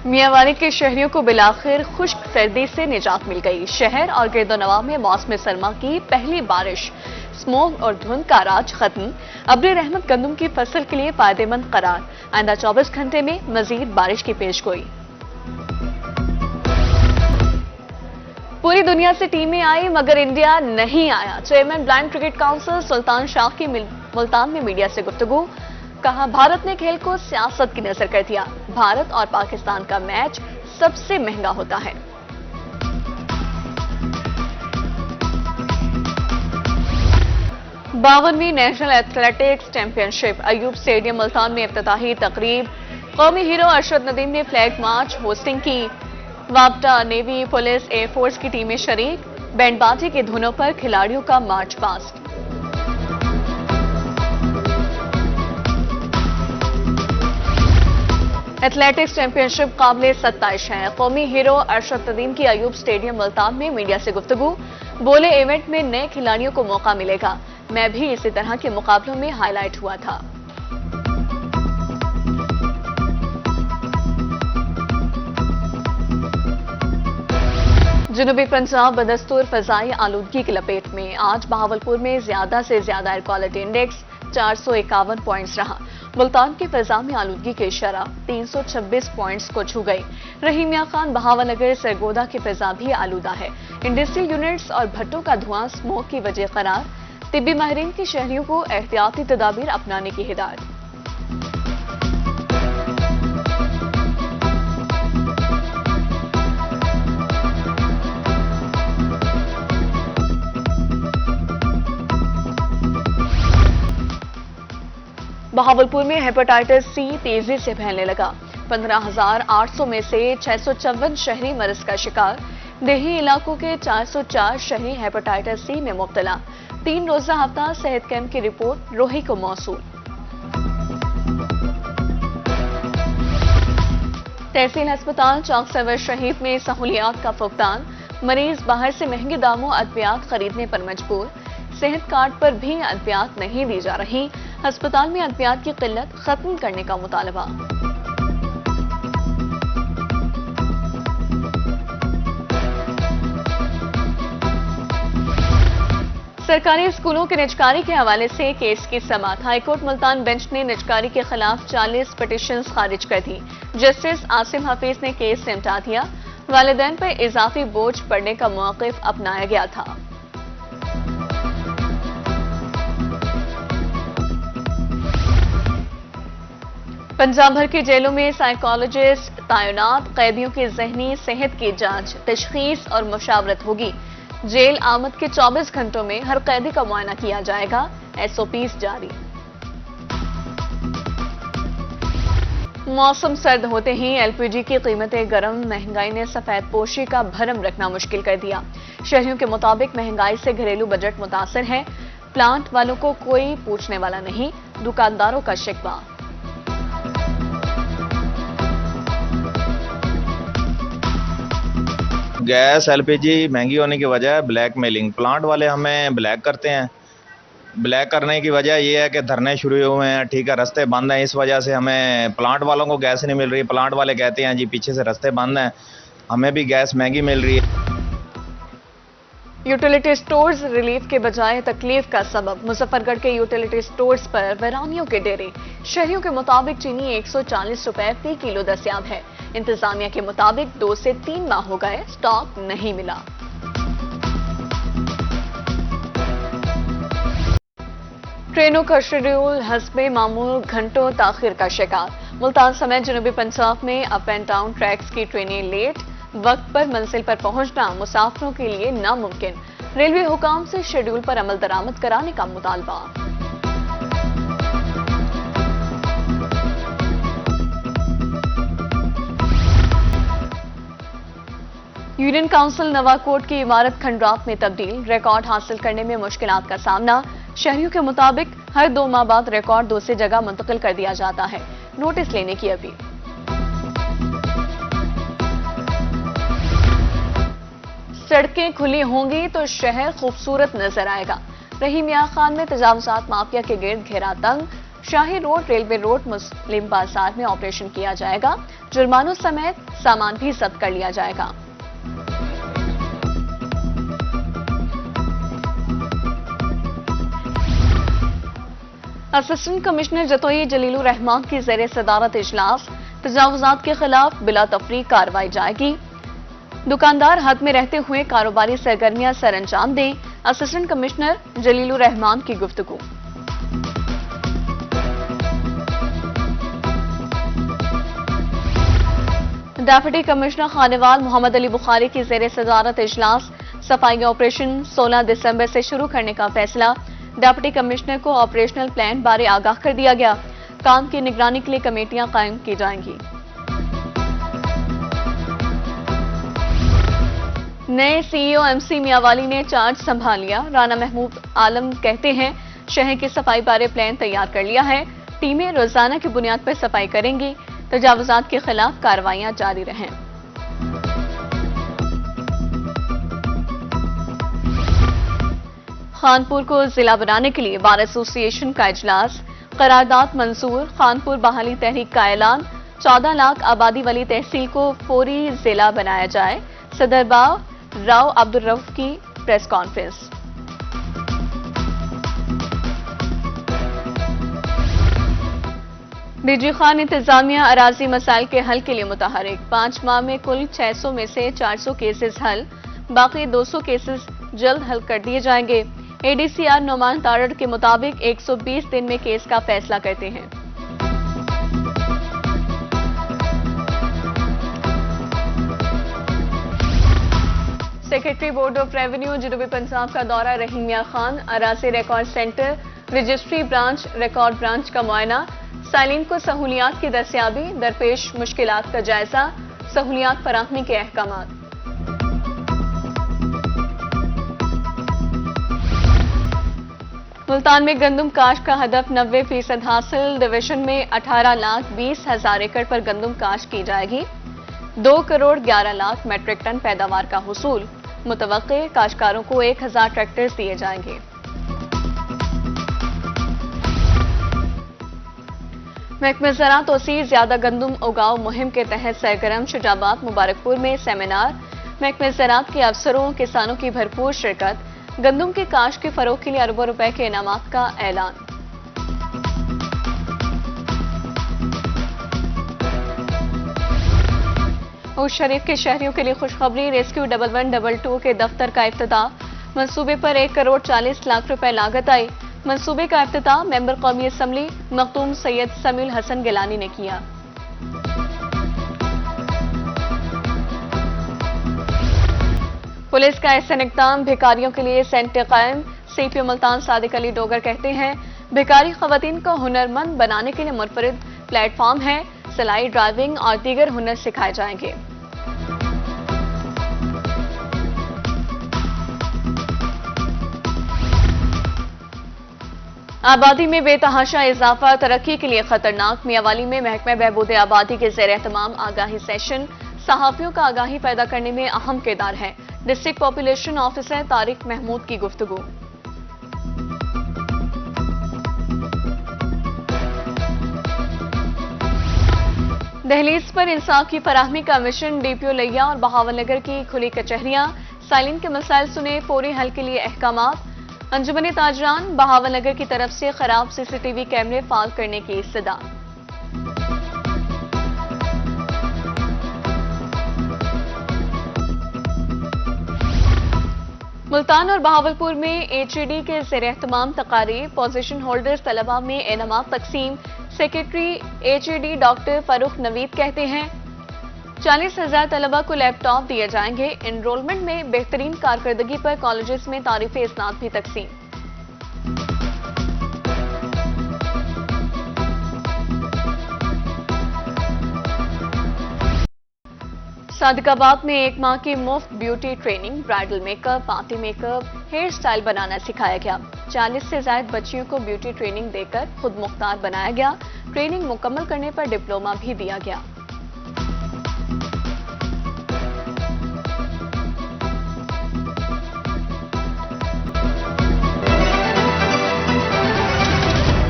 मियांवारी के शहरियों को बिलाखिर खुश्क सर्दी से निजात मिल गई। शहर और गिरदोनवा में मौसम सरमा की पहली बारिश। स्मोग और धुंध का राज खत्म। अब्र रहमत गंदम की फसल के लिए फायदेमंद करार। आइंदा 24 घंटे में मजीद बारिश की पेशगोई। पूरी दुनिया से टीमें आई मगर इंडिया नहीं आया। चेयरमैन ब्लाइंड क्रिकेट काउंसिल सुल्तान शाह की मुल्तान में मीडिया से गुफ्तगू। कहा, भारत ने खेल को सियासत की नजर कर दिया। भारत और पाकिस्तान का मैच सबसे महंगा होता है। बावनवीं national athletics championship Ayub stadium Multan में इफ्तिताही तकरीब। कौमी हीरो अरशद नदीम ने फ्लैग मार्च होस्टिंग की। वापटा, नेवी, पुलिस, एयरफोर्स की टीमें शरीक। बैंडबाजी की धुनों पर खिलाड़ियों का मार्च पास्ट। एथलेटिक्स चैंपियनशिप काबिले सत्ताइश है। कौमी हीरो अरशद नदीम की अयूब स्टेडियम मुल्तान में मीडिया से गुफ्तगू। बोले, इवेंट में नए खिलाड़ियों को मौका मिलेगा। मैं भी इसी तरह के मुकाबलों में हाईलाइट हुआ था। जनूबी पंजाब बदस्तूर फजाई आलूदगी की लपेट में। आज बहावलपुर में ज्यादा से ज्यादा एयर क्वालिटी इंडेक्स 451 पॉइंट्स रहा। मुल्तान की फिजा में आलूदगी की शरह 326 पॉइंट्स को छू गई। रहीम मियां खान, बहावनगर, सरगोदा की फिजा भी आलूदा है। इंडस्ट्रियल यूनिट्स और भट्टों का धुआं स्मोक की वजह करार। तिब्बी माहिरीन की शहरियों को एहतियाती तदाबीर अपनाने की हिदायत। बहावलपुर में हेपेटाइटिस सी तेजी से फैलने लगा। 15,800 में से 654 शहरी मरीज का शिकार। देही इलाकों के 404 शहरी हेपेटाइटिस सी में मुब्तला। 3 रोजा हफ्ता सेहत कैंप की रिपोर्ट रोही को मौसूल। तहसील अस्पताल चौक सरवर शहीद में सहूलियात का फुकदान। मरीज बाहर से महंगे दामों अद्वियात खरीदने पर मजबूर। सेहत कार्ड पर भी अद्वियात नहीं दी जा रही। अस्पताल में अद्वियात की किल्लत खत्म करने का मुतालबा। सरकारी स्कूलों के निजकारी के हवाले से केस की समाअत। हाईकोर्ट मुल्तान बेंच ने निजकारी के खिलाफ 40 पिटीशंस खारिज कर दी। जस्टिस आसिम हफीज ने केस से निपटा दिया। वालिदैन पर इजाफी बोझ पड़ने का मौक़िफ अपनाया गया था। पंजाब भर की जेलों में साइकोलॉजिस्ट तैनात। कैदियों की जहनी सेहत की जांच, तशखीस और मुशावरत होगी। जेल आमद के 24 घंटों में हर कैदी का मुआयना किया जाएगा। एसओपीज जारी। मौसम सर्द होते ही एलपीजी की कीमतें गर्म। महंगाई ने सफेद पोशी का भरम रखना मुश्किल कर दिया। शहरियों के मुताबिक महंगाई से घरेलू बजट मुतासर है। प्लांट वालों को कोई पूछने वाला नहीं, दुकानदारों का शिकवा। गैस एलपीजी महंगी होने की वजह ब्लैकमेलिंग। प्लांट वाले हमें ब्लैक करते हैं। ब्लैक करने की वजह यह है कि धरने शुरू हुए हैं, ठीक है, रास्ते बंद हैं। इस वजह से हमें प्लांट वालों को गैस नहीं मिल रही। प्लांट वाले कहते हैं जी पीछे से रास्ते बंद हैं, हमें भी गैस महंगी मिल रही है। यूटिलिटी स्टोर्स रिलीफ के बजाय तकलीफ का सबब। मुजफ्फरगढ़ के यूटिलिटी स्टोर्स पर वीरानियों के डेरे। शहरियों के मुताबिक चीनी 140 रुपए फी किलो दस्तयाब है। इंतजामिया के मुताबिक 2 से 3 माह हो गए, स्टॉक नहीं मिला। ट्रेनों का शेड्यूल हस्बे मामूल घंटों ताखिर का शिकार। मुल्तान समेत जनूबी पंजाब में अप एंड डाउन ट्रैक्स की ट्रेनें लेट। वक्त पर मंजिल पर पहुंचना मुसाफिरों के लिए नामुमकिन। रेलवे हुकाम से शेड्यूल पर अमल दरामद कराने का मुतालबा। यूनियन काउंसिल नवाकोट की इमारत खंडरात में तब्दील। रिकॉर्ड हासिल करने में मुश्किलात का सामना। शहरियों के मुताबिक हर 2 माह बाद रिकॉर्ड दूसरी जगह मुंतकिल कर दिया जाता है। नोटिस लेने की अपील। सड़कें खुली होंगी तो शहर खूबसूरत नजर आएगा। रहीम मियां खान में तजावुजात माफिया के गिर्द घेरा तंग। शाही रोड, रेलवे रोड, मुस्लिम बाजार में ऑपरेशन किया जाएगा। जुर्मानों समेत सामान भी जब्त कर लिया जाएगा। असिस्टेंट कमिश्नर जतोई जलीलुर रहमान की ज़ेरे सदारत इजलास, तजावुजात के खिलाफ बिला तफरीक कार्रवाई जाएगी। दुकानदार हद में रहते हुए कारोबारी सरगर्मियां सर अंजाम दें, असिस्टेंट कमिश्नर जलीलुर रहमान की गुफ्तगू। डेप्यूटी कमिश्नर खानेवाल मोहम्मद अली बुखारी की ज़ेरे सदारत इजलास, सफाई ऑपरेशन 16 दिसंबर से शुरू करने का फैसला। डेप्यूटी कमिश्नर को ऑपरेशनल प्लान बारे आगाह कर दिया गया। काम की निगरानी के लिए कमेटियां कायम की जाएंगी। नए सीईओ एमसी मियावाली ने चार्ज संभाल लिया। राना महमूद आलम कहते हैं, शहर की सफाई बारे प्लान तैयार कर लिया है। टीमें रोजाना की बुनियाद पर सफाई करेंगी। तजावुजात के खिलाफ कार्रवाइयां जारी रहें। खानपुर को जिला बनाने के लिए बार एसोसिएशन का इजलास, करारदाद मंजूर। खानपुर बहाली तहरीक का ऐलान। 14 लाख आबादी वाली तहसील को फौरी जिला बनाया जाए। सदर बाव राव अब्दुल रऊफ की प्रेस कॉन्फ्रेंस। डीजी खान इंतजामिया अराजी मसाइल के हल के लिए मुतहरिक। 5 माह में कुल 600 में से 400 केसेस हल, बाकी 200 केसेस जल्द हल कर दिए जाएंगे। एडीसीआर नोमान तारड़ के मुताबिक 120 दिन में केस का फैसला करते हैं। सेक्रेटरी बोर्ड ऑफ रेवेन्यू जनूबी पंजाब का दौरा रहीम मियां खान। अराजी record center, registry branch, record branch का मुआयना। साइलिन को सहूलियात की दस्तियाबी, दरपेश मुश्किलात का जायजा, सहूलियात फराहमी के अहकामात। मुल्तान में गंदम काश्त का हदफ 90% हासिल। डिवीजन में 18,20,000 एकड़ पर गंदम काश्त की जाएगी। 2 करोड़ 11 लाख मैट्रिक टन पैदावार का हुसूल। मुतवक्के काश्तकारों को 1,000 ट्रैक्टर्स दिए जाएंगे। महकमे ज़राअत तोसीर ज्यादा गंदम उगाओ मुहिम के तहत सरगर्म। शुजाबाद मुबारकपुर में सेमिनार, महकमे ज़राअत के अफसरों किसानों की भरपूर शिरकत। गंदम के काश्त के फरोग के लिए अरबों रुपए के इनामात का ऐलान। उस शरीफ के शहरियों के लिए खुशखबरी, रेस्क्यू 1112 के दफ्तर का इफ्तिताह। मंसूबे पर 1 करोड़ 40 लाख रुपए लागत आई। मंसूबे का इफ्तिताह मेंबर कौमी असम्बली मखदूम सैयद समीउल हसन गिलानी ने किया। पुलिस का ऐसा इक़दाम, भिखारियों के लिए सेंटर कायम। सीपीओ मुल्तान सादिक अली डोगर कहते हैं, भिखारी खवातीन को हुनरमंद बनाने के लिए मुनफरिद प्लेटफॉर्म है। सिलाई, ड्राइविंग और दीगर हुनर सिखाए जाएंगे। आबादी में बेतहाशा इजाफा तरक्की के लिए खतरनाक। मियावाली में महकमा बहबूद आबादी के ज़ेर एहतमाम आगाही सेशन। सहाफियों का आगाही पैदा करने में अहम किरदार है। District population officer Tariq Mahmood की गुफ्तगू। दहलीज पर इंसाफ की फराहमी का मिशन। डीपीओ लिया और बहावलनगर की खुली कचहरियां। साइलिन के मसाइल सुने, फौरी हल के लिए अहकामात। अंजुमन ताजरान बहावलनगर की तरफ से खराब सीसीटीवी कैमरे फाल करने की सदा। मुल्तान और बहावलपुर में एचईडी के ज़ेर एहतमाम तकारीब। पोजीशन होल्डर्स तलबा में इनामात तकसीम। सेक्रेटरी एचईडी डॉक्टर फारूक नवीद कहते हैं, 40,000 तलबा को लैपटॉप दिए जाएंगे। एनरोलमेंट में बेहतरीन कारकर्दगी पर कॉलेजेस में तारीफ इस्नाद भी तकसीम। सादिकाबाद में 1 माह की मुफ्त beauty training. Bridal makeup, party makeup, hair style बनाना सिखाया गया। 40 से ज्यादा बच्चियों को ब्यूटी ट्रेनिंग देकर खुद मुख्तार बनाया गया। ट्रेनिंग मुकम्मल करने पर डिप्लोमा भी दिया गया।